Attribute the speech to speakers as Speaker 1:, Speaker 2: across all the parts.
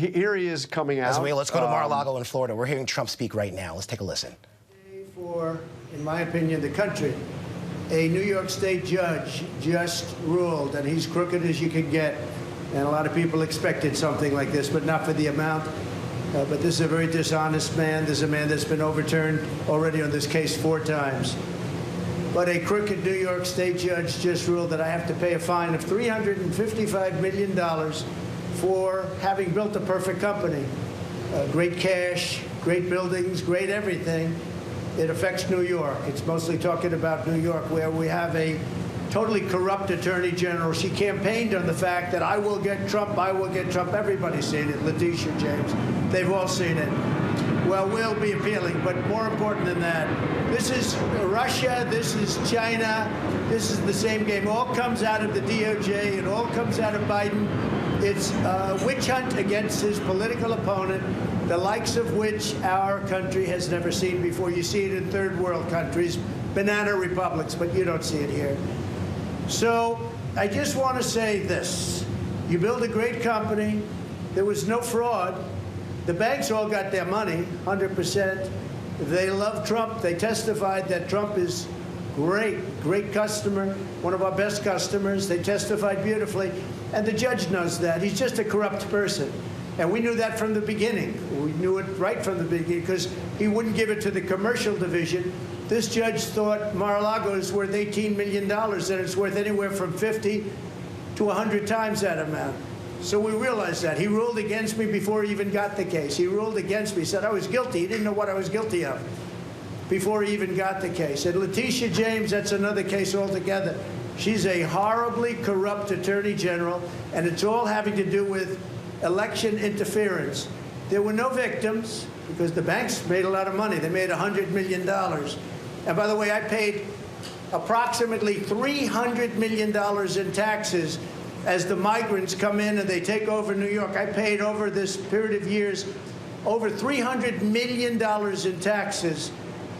Speaker 1: Here he is coming out.
Speaker 2: Let's go to Mar-a-Lago in Florida. We're hearing Trump speak right now. Let's take a listen.
Speaker 3: For, in my opinion, the country, a New York State judge just ruled that he's crooked as you could get. And a lot of people expected something like this, but not for the amount. But this is a very dishonest man. This is a man that's been overturned already on this case 4 times. But a crooked New York State judge just ruled that I have to pay a fine of $355 million for having built a perfect company. Great cash, great buildings, great everything. It affects New York. It's mostly talking about New York, where we have a totally corrupt attorney general. She campaigned on the fact that I will get Trump, I will get Trump. Everybody's seen it. Letitia James, they've all seen it. Well, we'll be appealing, but more important than that, this is Russia, this is China, this is the same game. All comes out of the DOJ, it all comes out of Biden. It's a witch hunt against his political opponent, the likes of which our country has never seen before. You see it in third world countries, banana republics, but you don't see it here. So I just want to say this. You build a great company. There was no fraud. The banks all got their money, 100%. They love Trump. They testified that Trump is great customer, one of our best customers. They testified beautifully. And the judge knows that. He's just a corrupt person. And we knew that from the beginning. We knew it right from the beginning because he wouldn't give it to the commercial division. This judge thought Mar-a-Lago is worth $18 million, and it's worth anywhere from 50 to 100 times that amount. So we realized that. He ruled against me before he even got the case. He ruled against me. He said I was guilty. He didn't know what I was guilty of before he even got the case. And Letitia James, that's another case altogether. She's a horribly corrupt attorney general, and it's all having to do with election interference. There were no victims because the banks made a lot of money. They made $100 million. And by the way, I paid approximately $300 million in taxes as the migrants come in and they take over New York. I paid over this period of years over $300 million in taxes,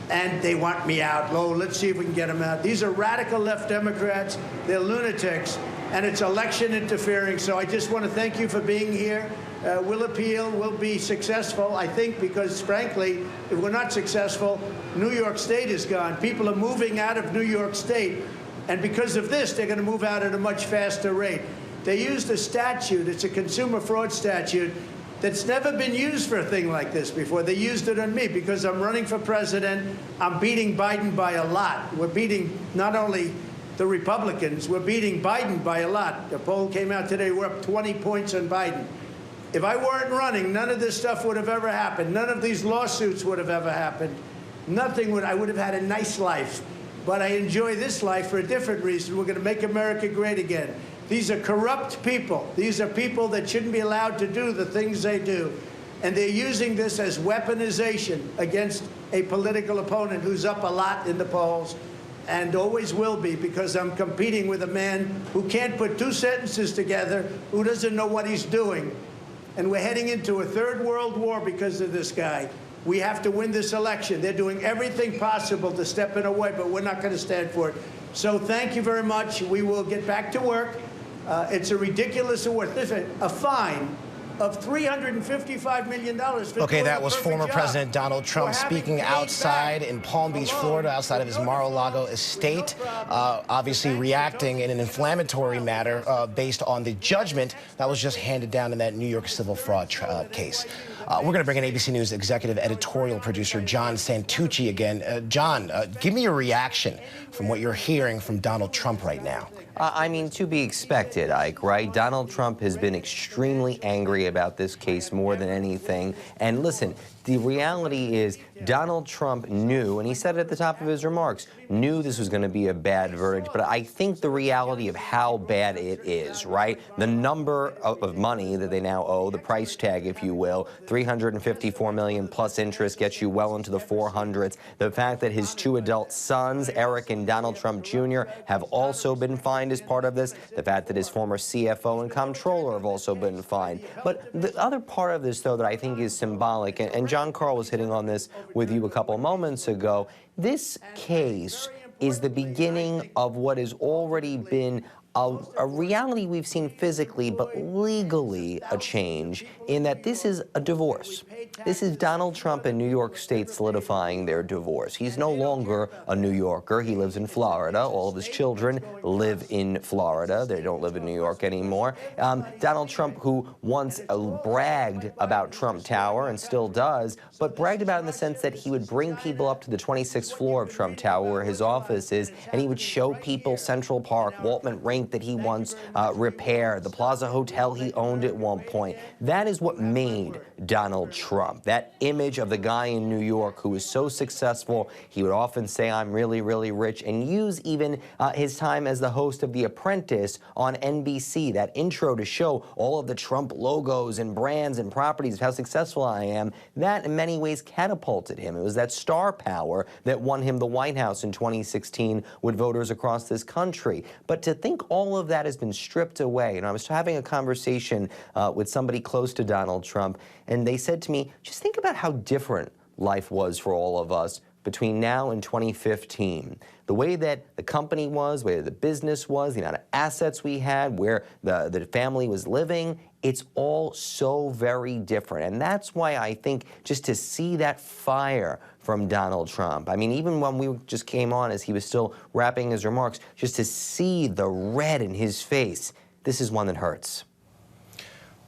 Speaker 3: and they want me out. Oh, let's see if we can get them out. These are radical left Democrats. They're lunatics, and it's election interfering. So I just want to thank you for being here. We'll appeal. We'll be successful, I think, because, frankly, if we're not successful, New York State is gone. People are moving out of New York State. And because of this, they're going to move out at a much faster rate. They used a statute. It's a consumer fraud statute that's never been used for a thing like this before. They used it on me because I'm running for president. I'm beating Biden by a lot. We're beating not only the Republicans, we're beating Biden by a lot. The poll came out today. We're up 20 points on Biden. If I weren't running, none of this stuff would have ever happened. None of these lawsuits would have ever happened. Nothing would. I would have had a nice life. But I enjoy this life for a different reason. We're going to make America great again. These are corrupt people. These are people that shouldn't be allowed to do the things they do. And they're using this as weaponization against a political opponent who's up a lot in the polls and always will be, because I'm competing with a man who can't put 2 sentences together, who doesn't know what he's doing. And we're heading into a third world war because of this guy. We have to win this election. They're doing everything possible to step in our way, but we're not going to stand for it. So thank you very much. We will get back to work. It's a ridiculous award. Listen, a fine of $355 million.
Speaker 2: Okay, that was former President Donald Trump speaking outside in Palm Beach, Florida, outside of his Mar-a-Lago estate, obviously reacting in an inflammatory manner based on the judgment that was just handed down in that New York civil fraud case. We're going to bring in ABC News executive editorial producer John Santucci again. John, give me your reaction from what you're hearing from Donald Trump right now.
Speaker 4: I mean, to be expected, Ike, right? Donald Trump has been extremely angry about this case more than anything. And listen, the reality is Donald Trump knew, and he said it at the top of his remarks, knew this was going to be a bad verdict. But I think the reality of how bad it is, right? The number of money that they now owe, the price tag, if you will, $354 million plus interest gets you well into the 400s. The fact that his 2 adult sons, Eric and Donald Trump Jr., have also been fined as part of this. The fact that his former CFO and comptroller have also been fined. But the other part of this, though, that I think is symbolic, and John Carl was hitting on this with you a couple moments ago, this case is the beginning of what has already been a reality we've seen physically, but legally a change in that this is a divorce. This is Donald Trump and New York State solidifying their divorce. He's no longer a New Yorker. He lives in Florida. All of his children live in Florida. They don't live in New York anymore. Donald Trump, who once bragged about Trump Tower and still does, but bragged about it in the sense that he would bring people up to the 26th floor of Trump Tower where his office is, and he would show people Central Park, Waltman Rink that he once repaired, the Plaza Hotel he owned at one point. That is what made Donald Trump. That image of the guy in New York who was so successful, he would often say, I'm really, really rich, and use even his time as the host of The Apprentice on NBC, that intro to show all of the Trump logos and brands and properties of how successful I am. That in many ways catapulted him. It was that star power that won him the White House in 2016 with voters across this country. But to think all of that has been stripped away, and I was having a conversation with somebody close to Donald Trump, and they said to me, just think about how different life was for all of us between now and 2015. The way that the company was, the way the business was, the amount of assets we had, where the family was living, it's all so very different. And that's why I think just to see that fire from Donald Trump, I mean, even when we just came on as he was still wrapping his remarks, just to see the red in his face, this is one that hurts.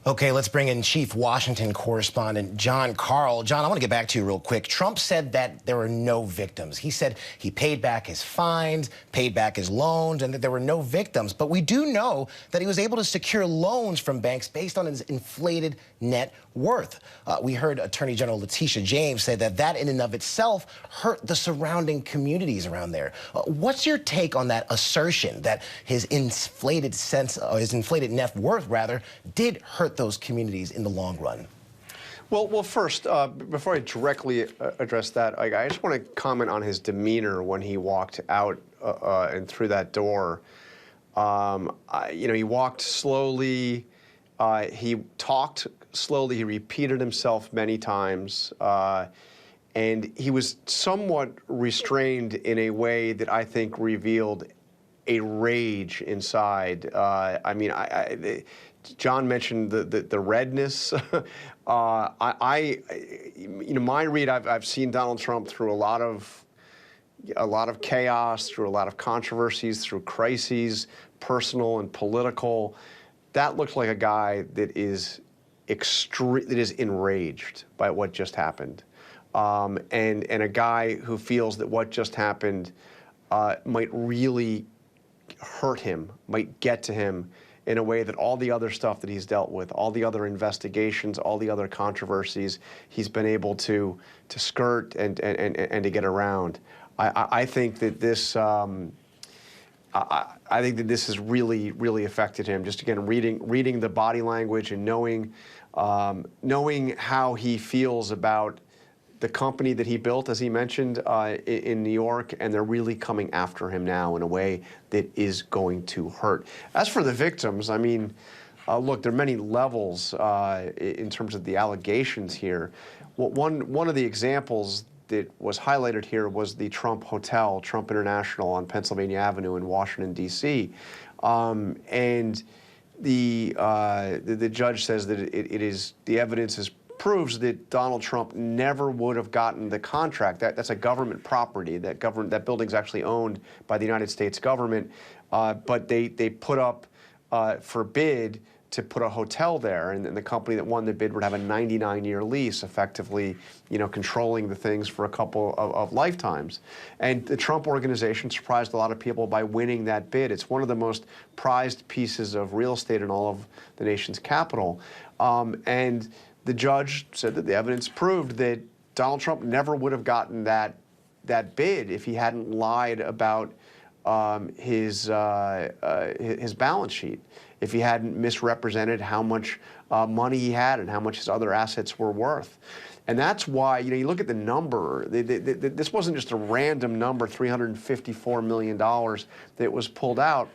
Speaker 2: Okay, let's bring in Chief Washington correspondent John Karl. John, I want to get back to you real quick. Trump said that there were no victims. He said he paid back his fines, paid back his loans, and that there were no victims. But we do know that he was able to secure loans from banks based on his inflated net worth. We heard Attorney General Letitia James say that that in and of itself hurt the surrounding communities around there. What's your take on that assertion that his inflated net worth, rather, did hurt those communities in the long run?
Speaker 1: Well, first, before I directly address that, I just want to comment on his demeanor when he walked out and through that door. He walked slowly. He talked slowly. He repeated himself many times. And he was somewhat restrained in a way that I think revealed a rage inside. John mentioned the redness. My read, I've seen Donald Trump through a lot of chaos, through a lot of controversies, through crises, personal and political. That looks like a guy that is enraged by what just happened, and a guy who feels that what just happened might really hurt him, might get to him in a way that all the other stuff that he's dealt with, all the other investigations, all the other controversies, he's been able to skirt and to get around. I think that this I think that this has really affected him. Just again, reading the body language and knowing how he feels about the company that he built, as he mentioned, in New York, and they're really coming after him now in a way that is going to hurt. As for the victims, I mean, look, there are many levels in terms of the allegations here. One of the examples that was highlighted here was the Trump Hotel, Trump International on Pennsylvania Avenue in Washington, D.C. And the judge says that the evidence proves that Donald Trump never would have gotten the contract. That's a government property. That building's actually owned by the United States government, but they put up for bid to put a hotel there, and the company that won the bid would have a 99-year lease, effectively, controlling the things for a couple of lifetimes. And the Trump organization surprised a lot of people by winning that bid. It's one of the most prized pieces of real estate in all of the nation's capital. And the judge said that the evidence proved that Donald Trump never would have gotten that bid if he hadn't lied about his balance sheet, if he hadn't misrepresented how much money he had and how much his other assets were worth. And that's why, you look at the number, this wasn't just a random number, $354 million that was pulled out.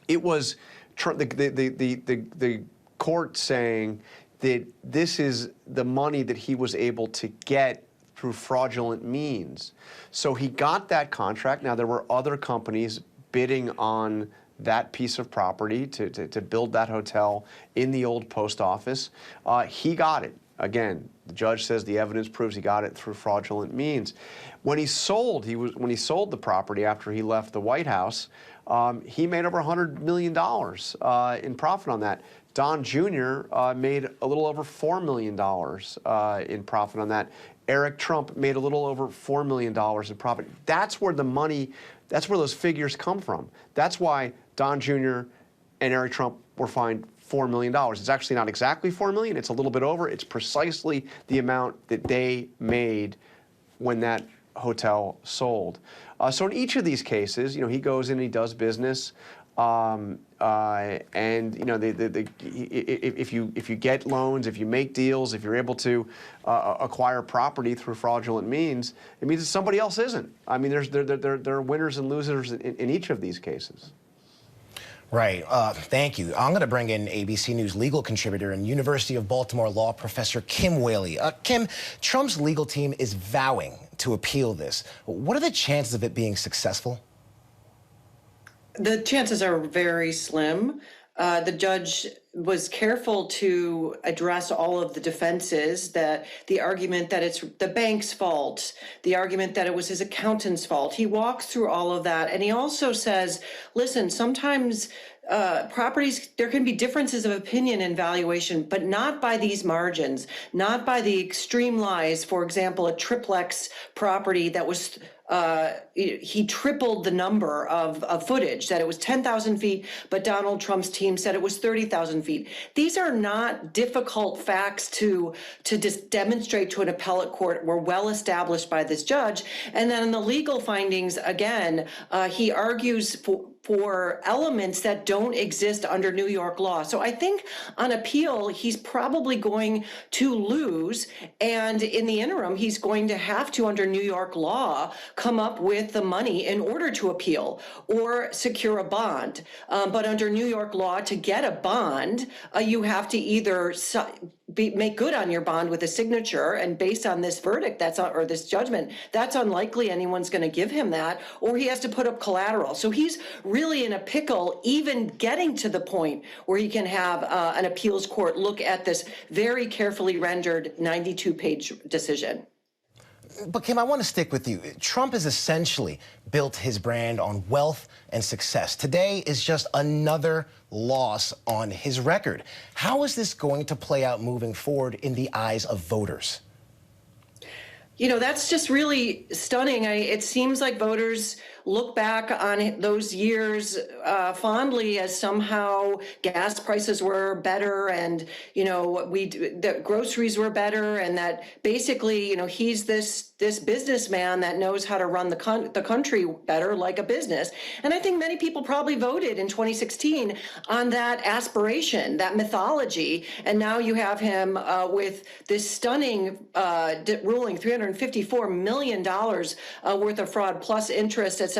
Speaker 1: It was the court saying that this is the money that he was able to get through fraudulent means. So he got that contract. Now, there were other companies bidding on that piece of property to build that hotel in the old post office. He got it. Again, the judge says the evidence proves he got it through fraudulent means. When he sold, when he sold the property after he left the White House, he made over $100 million in profit on that. Don Jr. Made a little over $4 million in profit on that. Eric Trump made a little over $4 million in profit. That's where the money, that's where those figures come from. That's why Don Jr. and Eric Trump were fined $4 million. It's actually not exactly $4 million. It's a little bit over. It's precisely the amount that they made when that hotel sold. So in each of these cases, he goes in and he does business. And if you get loans, if you make deals, if you're able to acquire property through fraudulent means, it means that somebody else isn't. I mean, there are winners and losers in each of these cases.
Speaker 2: Right. Thank you. I'm going to bring in ABC News legal contributor and University of Baltimore law professor Kim Whaley. Kim, Trump's legal team is vowing to appeal this. What are the chances of it being successful?
Speaker 5: The chances are very slim. The judge was careful to address all of the defenses, that the argument that it's the bank's fault, the argument that it was his accountant's fault. He walks through all of that. And he also says, listen, sometimes properties, there can be differences of opinion and valuation, but not by these margins, not by the extreme lies. For example, a triplex property that was he tripled the number of footage, that it was 10,000 feet, but Donald Trump's team said it was 30,000 feet. These are not difficult facts to demonstrate to an appellate court. Were well established by this judge. And then in the legal findings, again, he argues for elements that don't exist under New York law. So I think on appeal, he's probably going to lose. And in the interim, he's going to have to, under New York law, come up with the money in order to appeal or secure a bond. But under New York law, to get a bond, you have to either make good on your bond with a signature, and based on this verdict, or this judgment, that's unlikely anyone's going to give him that, or he has to put up collateral. So he's really in a pickle, even getting to the point where he can have an appeals court look at this very carefully rendered 92-page decision.
Speaker 2: But Kim, I want to stick with you. Trump has essentially built his brand on wealth and success. Today is just another loss on his record. How is this going to play out moving forward in the eyes of voters?
Speaker 5: That's just really stunning. It seems like voters look back on those years fondly, as somehow gas prices were better, and the groceries were better, and that basically he's this businessman that knows how to run the country better, like a business. And I think many people probably voted in 2016 on that aspiration, that mythology, and now you have him with this stunning ruling, $354 million worth of fraud plus interest, etc.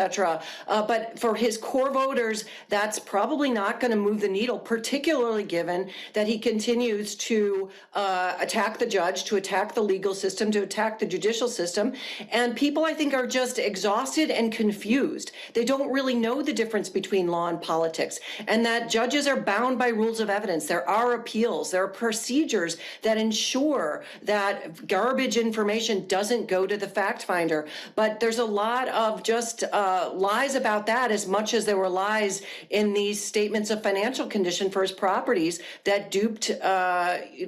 Speaker 5: But for his core voters, that's probably not going to move the needle, particularly given that he continues to attack the judge, to attack the legal system, to attack the judicial system. And people, I think, are just exhausted and confused. They don't really know the difference between law and politics, and that judges are bound by rules of evidence. There are appeals. There are procedures that ensure that garbage information doesn't go to the fact finder. But there's a lot of just lies about that, as much as there were lies in these statements of financial condition for his properties that duped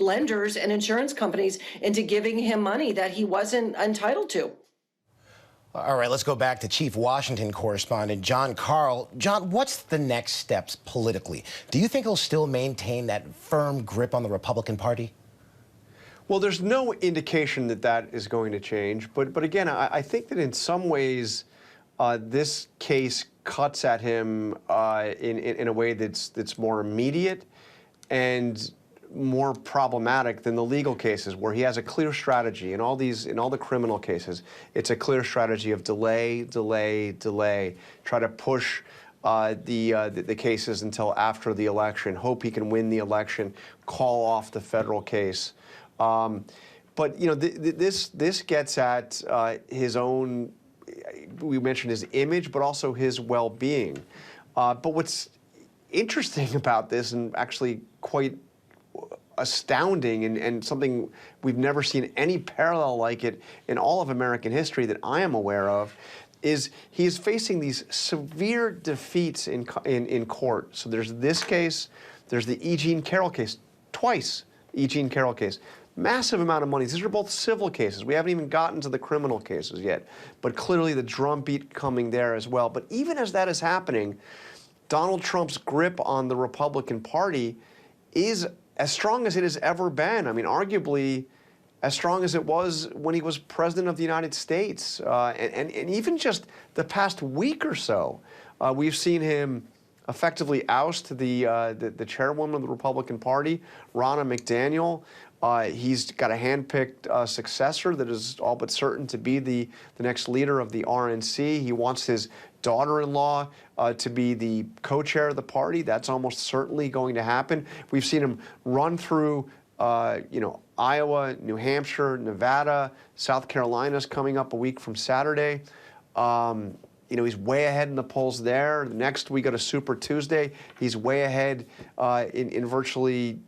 Speaker 5: lenders and insurance companies into giving him money that he wasn't entitled to.
Speaker 2: All right, let's go back to Chief Washington correspondent John Karl. John, what's the next steps politically? Do you think he'll still maintain that firm grip on the Republican Party?
Speaker 1: Well, there's no indication that that is going to change. But again, I think that in some ways, this case cuts at him in a way that's more immediate and more problematic than the legal cases, where he has a clear strategy. In all the criminal cases, it's a clear strategy of delay, delay, delay. Try to push the cases until after the election. Hope he can win the election. Call off the federal case. But this gets at his own. We mentioned his image, but also his well-being. But what's interesting about this, and actually quite astounding, and something we've never seen any parallel like it in all of American history that I am aware of, is he is facing these severe defeats in court. So there's this case, there's the E. Jean Carroll case, twice E. Jean Carroll case. Massive amount of money. These are both civil cases. We haven't even gotten to the criminal cases yet, but clearly the drumbeat coming there as well. But even as that is happening, Donald Trump's grip on the Republican Party is as strong as it has ever been. I mean, arguably as strong as it was when he was president of the United States. And even just the past week or so, we've seen him effectively oust the chairwoman of the Republican Party, Ronna McDaniel. He's got a hand-picked successor that is all but certain to be the next leader of the RNC. He wants his daughter-in-law to be the co-chair of the party. That's almost certainly going to happen. We've seen him run through, Iowa, New Hampshire, Nevada, South Carolina's coming up a week from Saturday. He's way ahead in the polls there. Next, we go to Super Tuesday. He's way ahead in virtually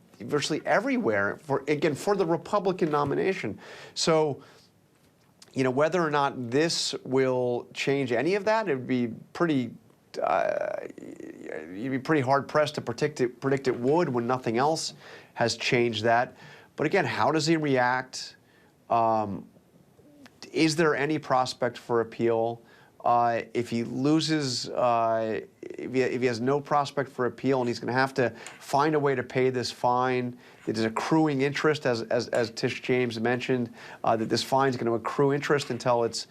Speaker 1: everywhere for the Republican nomination. So, whether or not this will change any of that, it would be pretty. You'd be pretty hard pressed to predict it would when nothing else has changed that. But again, how does he react? Is there any prospect for appeal? If he loses, if he has no prospect for appeal, and he's going to have to find a way to pay this fine, it is accruing interest, as Tish James mentioned, that this fine is going to accrue interest until it's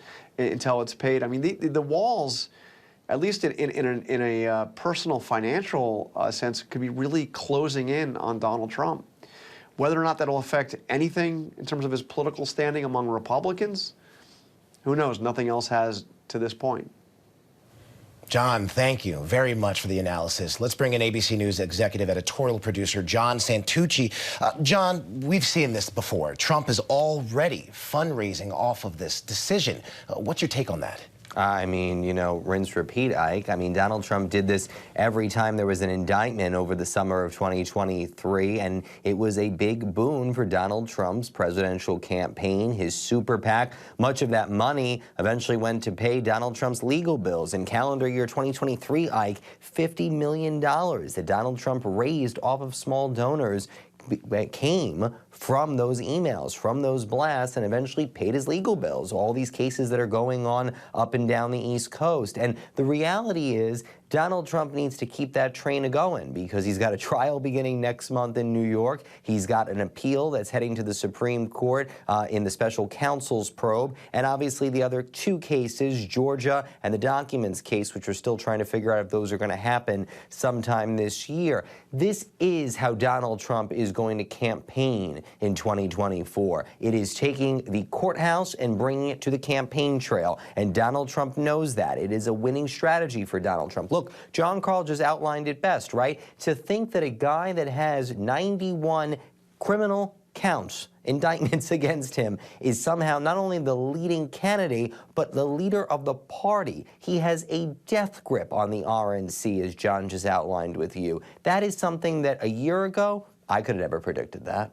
Speaker 1: paid. I mean, the walls, at least in a personal financial sense, could be really closing in on Donald Trump. Whether or not that'll affect anything in terms of his political standing among Republicans, who knows? Nothing else has to this point.
Speaker 2: John, thank you very much for the analysis. Let's bring in ABC News executive editorial producer John Santucci. John, we've seen this before. Trump is already fundraising off of this decision. What's your take on that?
Speaker 4: I mean, rinse, repeat, Ike. I mean, Donald Trump did this every time there was an indictment over the summer of 2023, and it was a big boon for Donald Trump's presidential campaign, his super PAC. Much of that money eventually went to pay Donald Trump's legal bills. In calendar year 2023, Ike, $50 million that Donald Trump raised off of small donors came from those emails, from those blasts, and eventually paid his legal bills. All these cases that are going on up and down the East Coast. And the reality is Donald Trump needs to keep that train a-going because he's got a trial beginning next month in New York. He's got an appeal that's heading to the Supreme Court in the special counsel's probe. And obviously the other two cases, Georgia and the documents case, which we're still trying to figure out if those are going to happen sometime this year. This is how Donald Trump is going to campaign in 2024. It is taking the courthouse and bringing it to the campaign trail. And Donald Trump knows that. It is a winning strategy for Donald Trump. Look, John Carl just outlined it best, right? To think that a guy that has 91 criminal counts, indictments against him, is somehow not only the leading candidate, but the leader of the party. He has a death grip on the RNC, as John just outlined with you. That is something that a year ago, I could have never predicted that.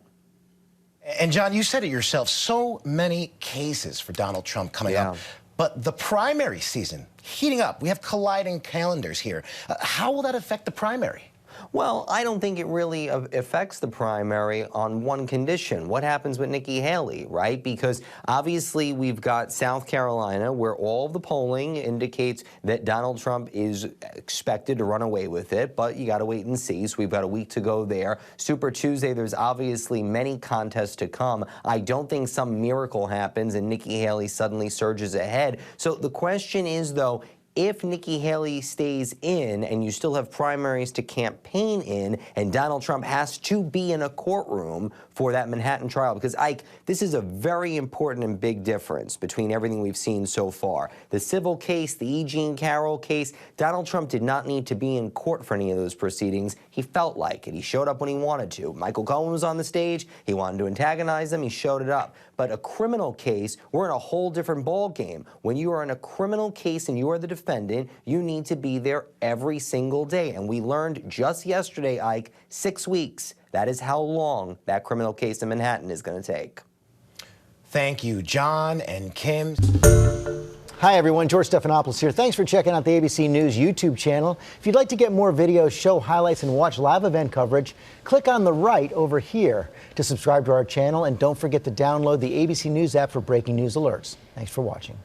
Speaker 2: And John, you said it yourself, so many cases for Donald Trump coming up. But the primary season heating up. We have colliding calendars here. How will that affect the primary?
Speaker 4: Well, I don't think it really affects the primary on one condition. What happens with Nikki Haley, right? Because obviously we've got South Carolina where all of the polling indicates that Donald Trump is expected to run away with it, but you got to wait and see. So we've got a week to go there. Super Tuesday, there's obviously many contests to come. I don't think some miracle happens and Nikki Haley suddenly surges ahead. So the question is, though, if Nikki Haley stays in and you still have primaries to campaign in and Donald Trump has to be in a courtroom for that Manhattan trial, because, Ike, this is a very important and big difference between everything we've seen so far. The civil case, the E. Jean Carroll case, Donald Trump did not need to be in court for any of those proceedings. He felt like it. He showed up when he wanted to. Michael Cohen was on the stage. He wanted to antagonize him. He showed it up. But a criminal case, we're in a whole different ball game. When you are in a criminal case and you are the defendant, defendant, you need to be there every single day. And we learned just yesterday, Ike, 6 weeks. That is how long that criminal case in Manhattan is going to take.
Speaker 2: Thank you, John and Kim.
Speaker 6: Hi, everyone. George Stephanopoulos here. Thanks for checking out the ABC News YouTube channel. If you'd like to get more videos, show highlights, and watch live event coverage, click on the right over here to subscribe to our channel. And don't forget to download the ABC News app for breaking news alerts. Thanks for watching.